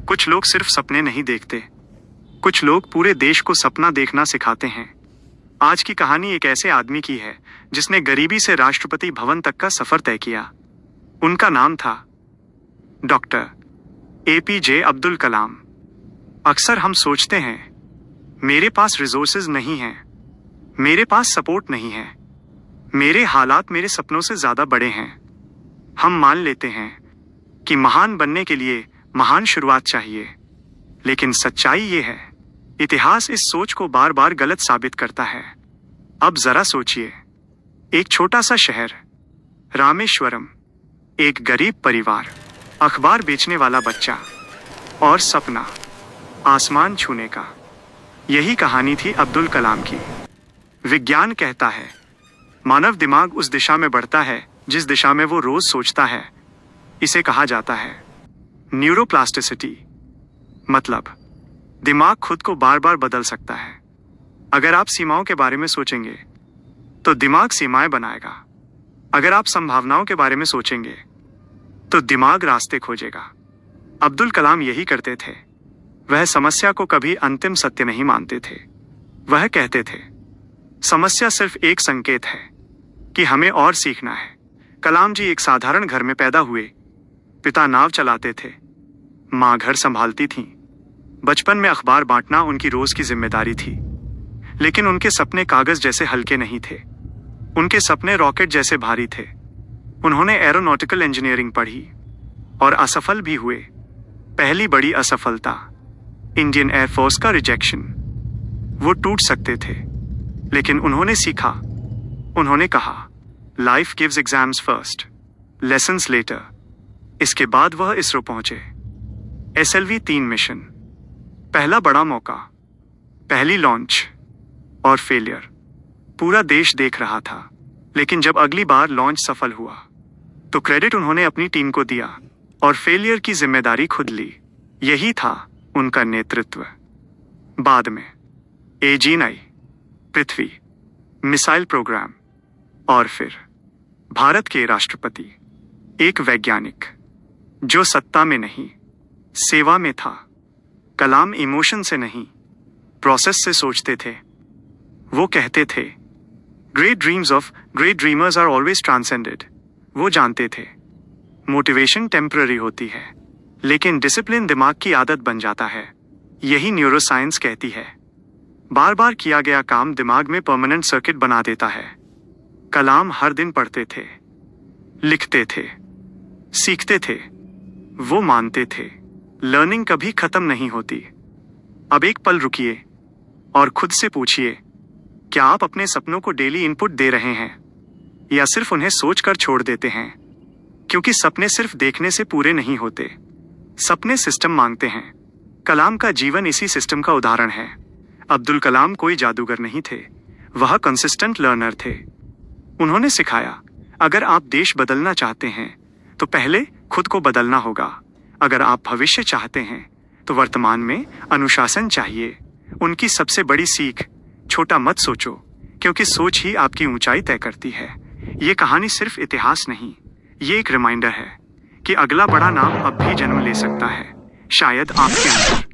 कुछ लोग सिर्फ सपने नहीं देखते, कुछ लोग पूरे देश को सपना देखना सिखाते हैं। आज की कहानी एक ऐसे आदमी की है जिसने गरीबी से राष्ट्रपति भवन तक का सफर तय किया। उनका नाम था डॉक्टर एपीजे अब्दुल कलाम। अक्सर हम सोचते हैं मेरे पास रिसोर्सेज नहीं हैं, मेरे पास सपोर्ट नहीं है, मेरे हालात मेरे सपनों से ज्यादा बड़े हैं। हम मान लेते हैं कि महान बनने के लिए महान शुरुआत चाहिए, लेकिन सच्चाई ये है, इतिहास इस सोच को बार बार गलत साबित करता है। अब जरा सोचिए, एक छोटा सा शहर रामेश्वरम, एक गरीब परिवार, अखबार बेचने वाला बच्चा और सपना आसमान छूने का। यही कहानी थी अब्दुल कलाम की। विज्ञान कहता है मानव दिमाग उस दिशा में बढ़ता है जिस दिशा में वो रोज सोचता है। इसे कहा जाता है न्यूरोप्लास्टिसिटी, मतलब दिमाग खुद को बार बार बदल सकता है। अगर आप सीमाओं के बारे में सोचेंगे तो दिमाग सीमाएं बनाएगा। अगर आप संभावनाओं के बारे में सोचेंगे तो दिमाग रास्ते खोजेगा। अब्दुल कलाम यही करते थे। वह समस्या को कभी अंतिम सत्य नहीं मानते थे। वह कहते थे समस्या सिर्फ एक संकेत है कि हमें और सीखना है। कलाम जी एक साधारण घर में पैदा हुए। पिता नाव चलाते थे, माँ घर संभालती थीं। बचपन में अखबार बांटना उनकी रोज की जिम्मेदारी थी, लेकिन उनके सपने कागज जैसे हल्के नहीं थे। उनके सपने रॉकेट जैसे भारी थे। उन्होंने एरोनॉटिकल इंजीनियरिंग पढ़ी और असफल भी हुए। पहली बड़ी असफलता इंडियन एयरफोर्स का रिजेक्शन। वो टूट सकते थे, लेकिन उन्होंने सीखा। उन्होंने कहा life gives exams first, lessons later. इसके बाद वह इसरो पहुंचे। SLV-3 मिशन, पहला बड़ा मौका, पहली लॉन्च और फेलियर। पूरा देश देख रहा था, लेकिन जब अगली बार लॉन्च सफल हुआ तो क्रेडिट उन्होंने अपनी टीम को दिया और फेलियर की जिम्मेदारी खुद ली। यही था उनका नेतृत्व। बाद में AG-9, पृथ्वी, मिसाइल प्रोग्राम और फिर भारत के राष्ट्रपति। एक वैज्ञानिक जो सत्ता में नहीं, सेवा में था। कलाम इमोशन से नहीं, प्रोसेस से सोचते थे। वो कहते थे great dreams of great dreamers are always transcended. वो जानते थे मोटिवेशन टेम्पररी होती है, लेकिन डिसिप्लिन दिमाग की आदत बन जाता है। यही न्यूरोसाइंस कहती है, बार बार किया गया काम दिमाग में परमानेंट सर्किट बना देता है। कलाम हर दिन पढ़ते थे, लिखते थे, सीखते थे। वो मानते थे लर्निंग कभी खत्म नहीं होती। अब एक पल रुकिए और खुद से पूछिए, क्या आप अपने सपनों को डेली इनपुट दे रहे हैं या सिर्फ उन्हें सोचकर छोड़ देते हैं? क्योंकि सपने सिर्फ देखने से पूरे नहीं होते, सपने सिस्टम मांगते हैं। कलाम का जीवन इसी सिस्टम का उदाहरण है। अब्दुल कलाम कोई जादूगर नहीं थे, वह कंसिस्टेंट लर्नर थे। उन्होंने सिखाया अगर आप देश बदलना चाहते हैं तो पहले खुद को बदलना होगा। अगर आप भविष्य चाहते हैं तो वर्तमान में अनुशासन चाहिए। उनकी सबसे बड़ी सीख, छोटा मत सोचो, क्योंकि सोच ही आपकी ऊंचाई तय करती है। ये कहानी सिर्फ इतिहास नहीं, ये एक रिमाइंडर है कि अगला बड़ा नाम अब भी जन्म ले सकता है, शायद आपके अंदर।